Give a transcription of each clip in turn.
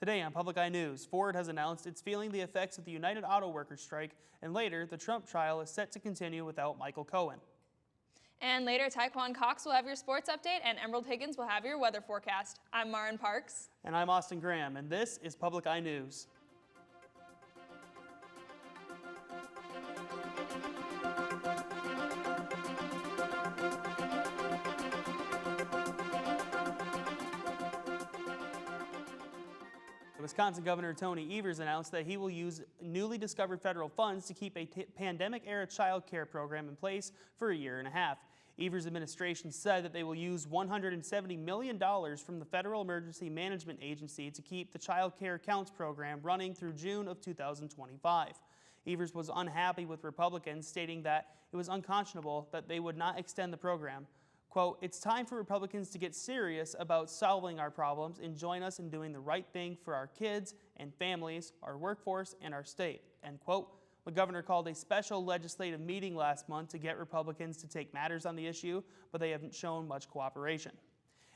Today on Public Eye News, Ford has announced it's feeling the effects of the United Auto Workers strike, and later, the Trump trial is set to continue without Michael Cohen. And later, Taekwon Cox will have your sports update, and Emerald Higgins will have your weather forecast. I'm Marin Parks. And I'm Austin Graham, and this is Public Eye News. Wisconsin Governor Tony Evers announced that he will use newly discovered federal funds to keep a pandemic-era child care program in place for a year and a half. Evers' administration said that they will use $170 million from the Federal Emergency Management Agency to keep the Child Care Counts program running through June of 2025. Evers was unhappy with Republicans, stating that it was unconscionable that they would not extend the program. Quote, "It's time for Republicans to get serious about solving our problems and join us in doing the right thing for our kids and families, our workforce, and our state," end quote. The governor called a special legislative meeting last month to get Republicans to take matters on the issue, but they haven't shown much cooperation.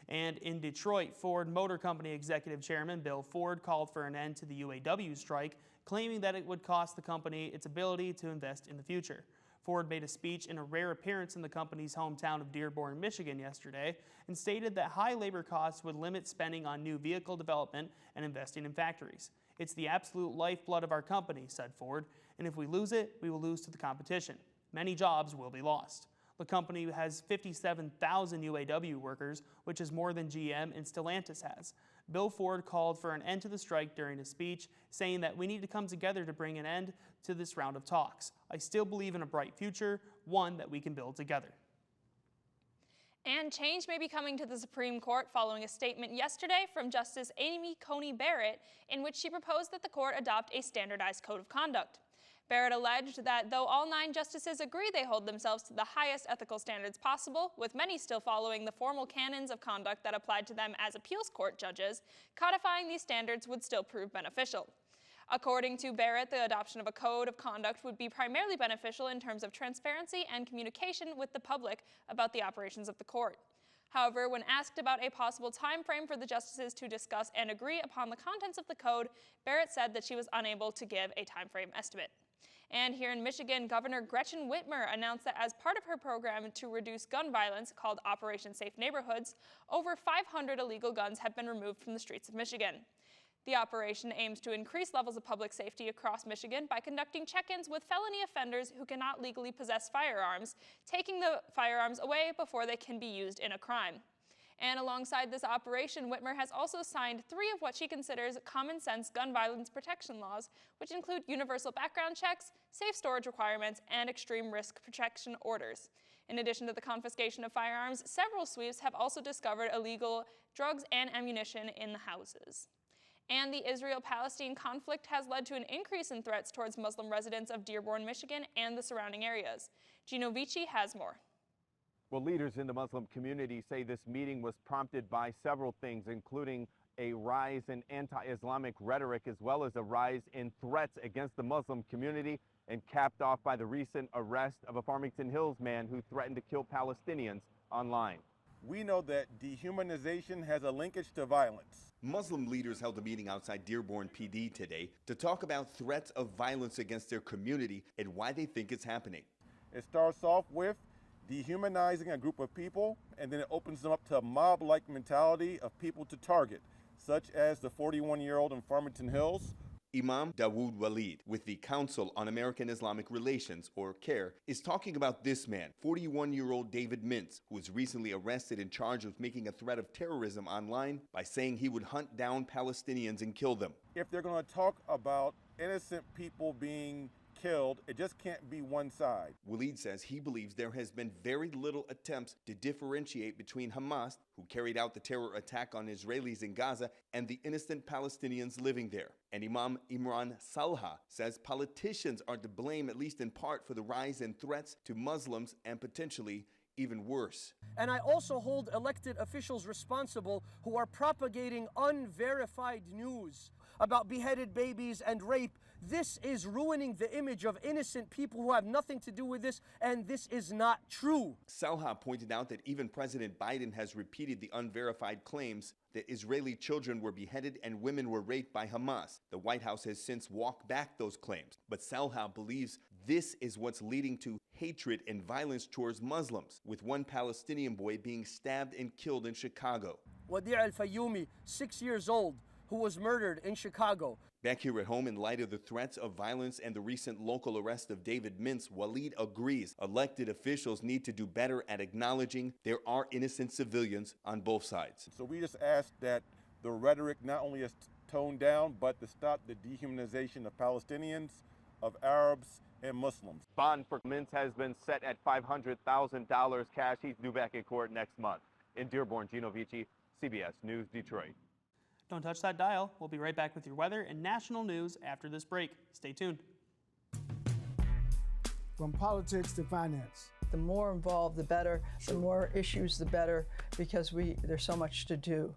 And in Detroit, Ford Motor Company Executive Chairman Bill Ford called for an end to the UAW strike, claiming that it would cost the company its ability to invest in the future. Ford made a speech in a rare appearance in the company's hometown of Dearborn, Michigan yesterday, and stated that high labor costs would limit spending on new vehicle development and investing in factories. "It's the absolute lifeblood of our company," said Ford, "and if we lose it, we will lose to the competition. Many jobs will be lost." The company has 57,000 UAW workers, which is more than GM and Stellantis has. Bill Ford called for an end to the strike during his speech, saying that we need to come together to bring an end to this round of talks. "I still believe in a bright future, one that we can build together." And change may be coming to the Supreme Court following a statement yesterday from Justice Amy Coney Barrett, in which she proposed that the court adopt a standardized code of conduct. Barrett alleged that though all 9 justices agree they hold themselves to the highest ethical standards possible, with many still following the formal canons of conduct that applied to them as appeals court judges, codifying these standards would still prove beneficial. According to Barrett, the adoption of a code of conduct would be primarily beneficial in terms of transparency and communication with the public about the operations of the court. However, when asked about a possible time frame for the justices to discuss and agree upon the contents of the code, Barrett said that she was unable to give a time frame estimate. And here in Michigan, Governor Gretchen Whitmer announced that as part of her program to reduce gun violence called Operation Safe Neighborhoods, over 500 illegal guns have been removed from the streets of Michigan. The operation aims to increase levels of public safety across Michigan by conducting check-ins with felony offenders who cannot legally possess firearms, taking the firearms away before they can be used in a crime. And alongside this operation, Whitmer has also signed 3 of what she considers common-sense gun violence protection laws, which include universal background checks, safe storage requirements, and extreme risk protection orders. In addition to the confiscation of firearms, several sweeps have also discovered illegal drugs and ammunition in the houses. And the Israel-Palestine conflict has led to an increase in threats towards Muslim residents of Dearborn, Michigan, and the surrounding areas. Gino Vici has more. Well, leaders in the Muslim community say this meeting was prompted by several things, including a rise in anti-Islamic rhetoric as well as a rise in threats against the Muslim community, and capped off by the recent arrest of a Farmington Hills man who threatened to kill Palestinians online. We know that dehumanization has a linkage to violence. Muslim leaders held a meeting outside Dearborn PD today to talk about threats of violence against their community and why they think it's happening. It starts off with dehumanizing a group of people, and then it opens them up to a mob-like mentality of people to target, such as the 41-year-old in Farmington Hills. Imam Dawood Walid with the Council on American Islamic Relations, or CARE, is talking about this man, 41-year-old David Mintz, who was recently arrested and charged with making a threat of terrorism online by saying he would hunt down Palestinians and kill them. If they're going to talk about innocent people being killed, it just can't be one side. Walid says he believes there has been very little attempts to differentiate between Hamas, who carried out the terror attack on Israelis in Gaza, and the innocent Palestinians living there. And Imam Imran Salha says politicians are to blame, at least in part, for the rise in threats to Muslims and potentially even worse. And I also hold elected officials responsible who are propagating unverified news about beheaded babies and rape. This is ruining the image of innocent people who have nothing to do with this, and this is not true. Salha pointed out that even President Biden has repeated the unverified claims that Israeli children were beheaded and women were raped by Hamas. The White House has since walked back those claims, but Salha believes this is what's leading to hatred and violence towards Muslims, with one Palestinian boy being stabbed and killed in Chicago. Wadi' al-Fayoumi, 6 years old, who was murdered in Chicago. Back here at home, in light of the threats of violence and the recent local arrest of David Mintz, Walid agrees elected officials need to do better at acknowledging there are innocent civilians on both sides. So we just ask that the rhetoric not only is toned down, but to stop the dehumanization of Palestinians, of Arabs, and Muslims. Bond for Mintz has been set at $500,000 cash. He's due back in court next month. In Dearborn, Gino Vici, CBS News, Detroit. Don't touch that dial. We'll be right back with your weather and national news after this break. Stay tuned. From politics to finance. The more involved, the better. The more issues, the better, because there's so much to do.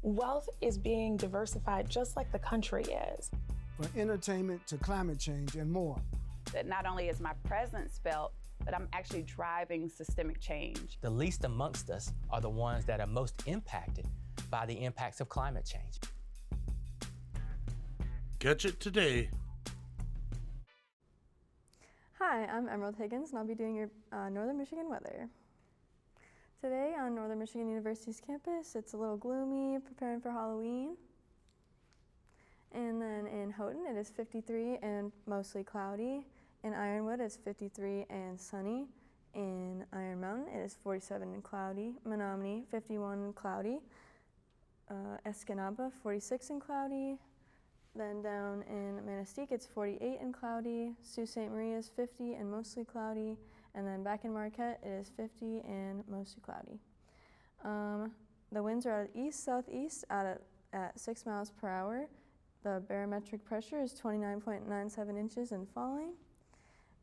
Wealth is being diversified just like the country is. From entertainment to climate change and more. That not only is my presence felt, but I'm actually driving systemic change. The least amongst us are the ones that are most impacted by the impacts of climate change. Catch it today. Hi, I'm Emerald Higgins, and I'll be doing your Northern Michigan weather. Today on Northern Michigan University's campus, it's a little gloomy, preparing for Halloween. And then in Houghton, it is 53 and mostly cloudy. In Ironwood, it's 53 and sunny. In Iron Mountain, it is 47 and cloudy. Menominee, 51 and cloudy. Escanaba, 46 and cloudy. Then down in Manistee, it's 48 and cloudy. Sault Ste. Marie is 50 and mostly cloudy. And then back in Marquette, it is 50 and mostly cloudy. The winds are out east-southeast at 6 miles per hour. The barometric pressure is 29.97 inches and falling.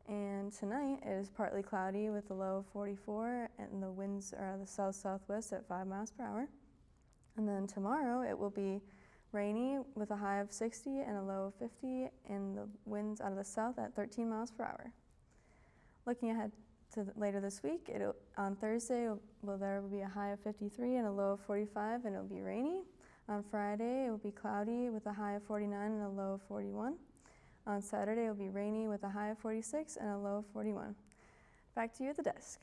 And tonight it is partly cloudy with a low of 44, and the winds are out of the south-southwest at 5 miles per hour. And then tomorrow it will be rainy with a high of 60 and a low of 50, and the winds out of the south at 13 miles per hour. Looking ahead to later this week, on Thursday there will be a high of 53 and a low of 45, and it will be rainy. On Friday, it will be cloudy with a high of 49 and a low of 41. On Saturday, it will be rainy with a high of 46 and a low of 41. Back to you at the desk.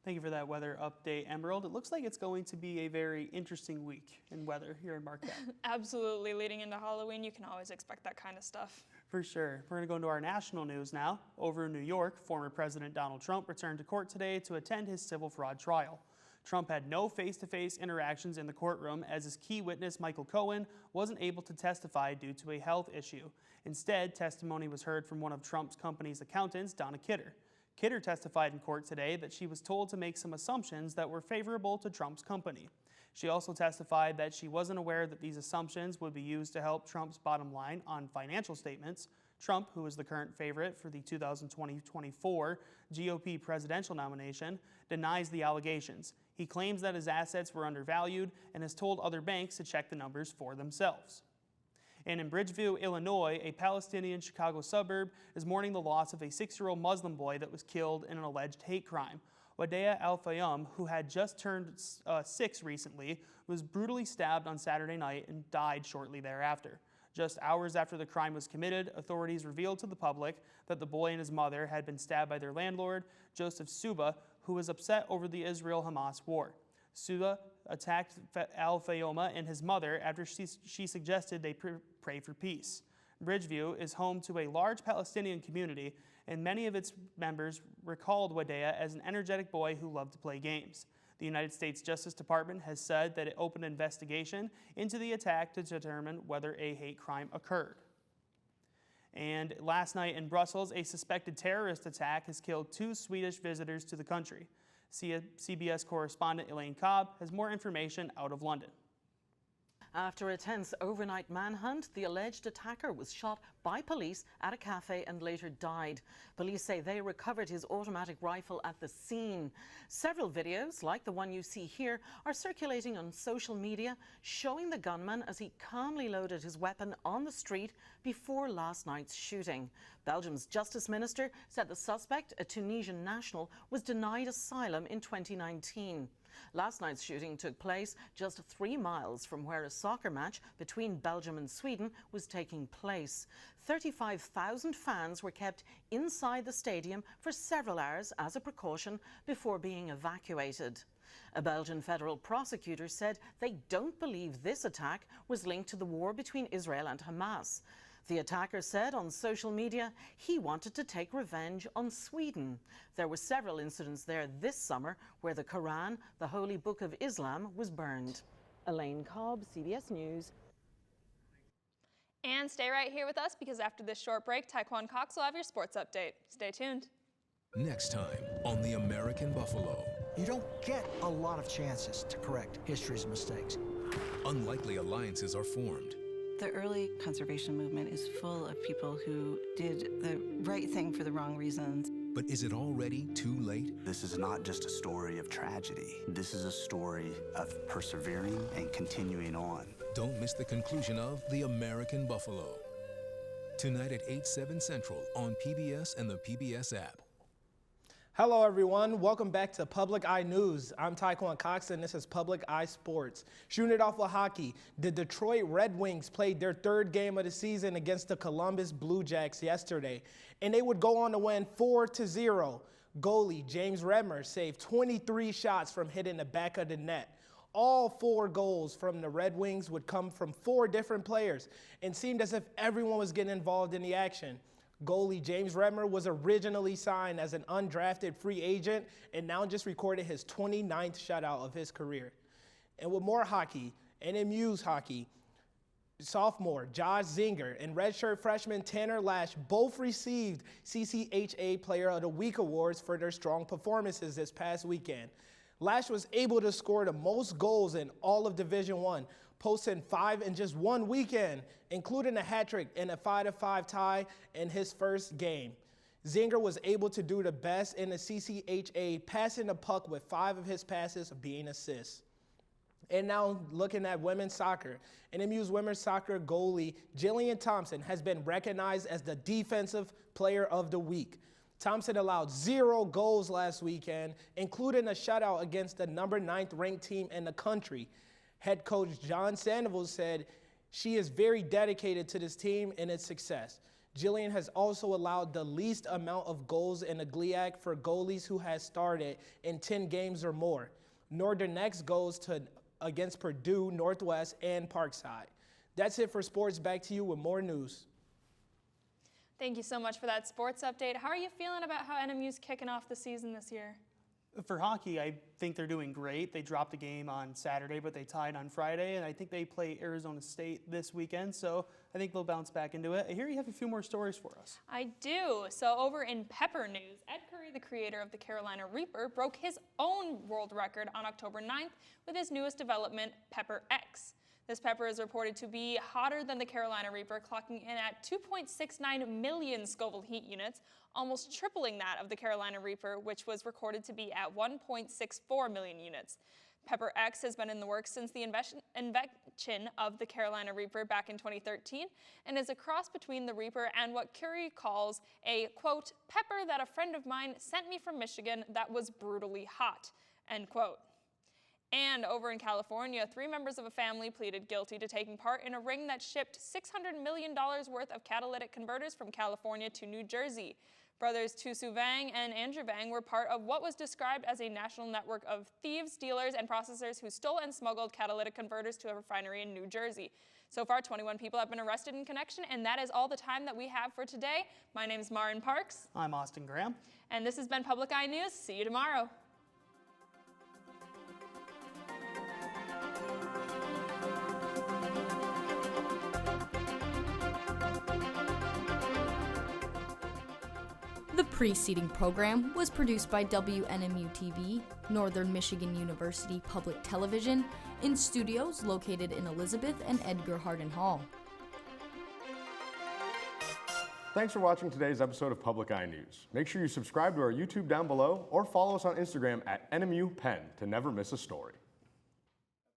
Thank you for that weather update, Emerald. It looks like it's going to be a very interesting week in weather here in Marquette. Absolutely. Leading into Halloween, you can always expect that kind of stuff. For sure. We're going to go into our national news now. Over in New York, former President Donald Trump returned to court today to attend his civil fraud trial. Trump had no face-to-face interactions in the courtroom as his key witness, Michael Cohen, wasn't able to testify due to a health issue. Instead, testimony was heard from one of Trump's company's accountants, Donna Kidder. Kidder testified in court today that she was told to make some assumptions that were favorable to Trump's company. She also testified that she wasn't aware that these assumptions would be used to help Trump's bottom line on financial statements. Trump, who is the current favorite for the 2020-24 GOP presidential nomination, denies the allegations. He claims that his assets were undervalued and has told other banks to check the numbers for themselves. And in Bridgeview, Illinois, a Palestinian Chicago suburb is mourning the loss of a 6-year-old Muslim boy that was killed in an alleged hate crime. Wadea Al-Fayoum, who had just turned 6 recently, was brutally stabbed on Saturday night and died shortly thereafter. Just hours after the crime was committed, authorities revealed to the public that the boy and his mother had been stabbed by their landlord, Joseph Suba, who was upset over the Israel-Hamas war. Suba attacked Al-Fayoum and his mother after she suggested they pray for peace. Bridgeview is home to a large Palestinian community, and many of its members recalled Wadea as an energetic boy who loved to play games. The United States Justice Department has said that it opened an investigation into the attack to determine whether a hate crime occurred. And last night in Brussels, a suspected terrorist attack has killed 2 Swedish visitors to the country. CBS correspondent Elaine Cobb has more information out of London. After a tense overnight manhunt, the alleged attacker was shot by police at a cafe and later died. Police say they recovered his automatic rifle at the scene. Several videos, like the one you see here, are circulating on social media, showing the gunman as he calmly loaded his weapon on the street before last night's shooting. Belgium's Justice Minister said the suspect, a Tunisian national, was denied asylum in 2019. Last night's shooting took place just 3 miles from where a soccer match between Belgium and Sweden was taking place. 35,000 fans were kept inside the stadium for several hours as a precaution before being evacuated. A Belgian federal prosecutor said they don't believe this attack was linked to the war between Israel and Hamas. The attacker said on social media he wanted to take revenge on Sweden. There were several incidents there this summer where the Quran, the holy book of Islam, was burned. Elaine Cobb, CBS News. And stay right here with us because after this short break, Taekwon Cox will have your sports update. Stay tuned. Next time on The American Buffalo. You don't get a lot of chances to correct history's mistakes. Unlikely alliances are formed. The early conservation movement is full of people who did the right thing for the wrong reasons. But is it already too late? This is not just a story of tragedy. This is a story of persevering and continuing on. Don't miss the conclusion of The American Buffalo. Tonight at 8/7 Central on PBS and the PBS app. Hello, everyone. Welcome back to Public Eye News. I'm Taekwon Cox, and this is Public Eye Sports. Shooting it off with hockey, the Detroit Red Wings played their 3rd game of the season against the Columbus Blue Jackets yesterday, and they would go on to win 4-0. Goalie James Redmer saved 23 shots from hitting the back of the net. All 4 goals from the Red Wings would come from 4 different players, and seemed as if everyone was getting involved in the action. Goalie James Redmer was originally signed as an undrafted free agent and now just recorded his 29th shutout of his career. And with more hockey, NMU's hockey, sophomore Josh Zinger and redshirt freshman Tanner Lash both received CCHA Player of the Week awards for their strong performances this past weekend. Lash was able to score the most goals in all of Division I, posting 5 in just one weekend, including a hat trick and a 5-5 tie in his first game. Zinger was able to do the best in the CCHA, passing the puck with 5 of his passes being assists. And now looking at women's soccer, NMU's women's soccer goalie Jillian Thompson has been recognized as the Defensive Player of the Week. Thompson allowed 0 goals last weekend, including a shutout against the number 9th ranked team in the country. Head coach John Sandoval said she is very dedicated to this team and its success. Jillian has also allowed the least amount of goals in the GLIAC for goalies who has started in 10 games or more. Northern next goes to against Purdue, Northwest, and Parkside. That's it for sports. Back to you with more news. Thank you so much for that sports update. How are you feeling about how NMU's kicking off the season this year? For hockey, I think they're doing great. They dropped a game on Saturday, but they tied on Friday, and I think they play Arizona State this weekend, so I think they'll bounce back into it. I hear you have a few more stories for us. I do. So over in Pepper news, Ed Curry, the creator of the Carolina Reaper, broke his own world record on October 9th with his newest development, Pepper X. This pepper is reported to be hotter than the Carolina Reaper, clocking in at 2.69 million Scoville heat units, almost tripling that of the Carolina Reaper, which was recorded to be at 1.64 million units. Pepper X has been in the works since the invention of the Carolina Reaper back in 2013 and is a cross between the Reaper and what Curry calls a, quote, pepper that a friend of mine sent me from Michigan that was brutally hot, end quote. And over in California, 3 members of a family pleaded guilty to taking part in a ring that shipped $600 million worth of catalytic converters from California to New Jersey. Brothers Tusu Vang and Andrew Vang were part of what was described as a national network of thieves, dealers, and processors who stole and smuggled catalytic converters to a refinery in New Jersey. So far, 21 people have been arrested in connection, and that is all the time that we have for today. My name is Marin Parks. I'm Austin Graham. And this has been Public Eye News. See you tomorrow. The preceding program was produced by WNMU-TV, Northern Michigan University Public Television, in studios located in Elizabeth and Edgar Hardin Hall. Thanks for watching today's episode of Public Eye News. Make sure you subscribe to our YouTube down below or follow us on Instagram at NMU Penn to never miss a story.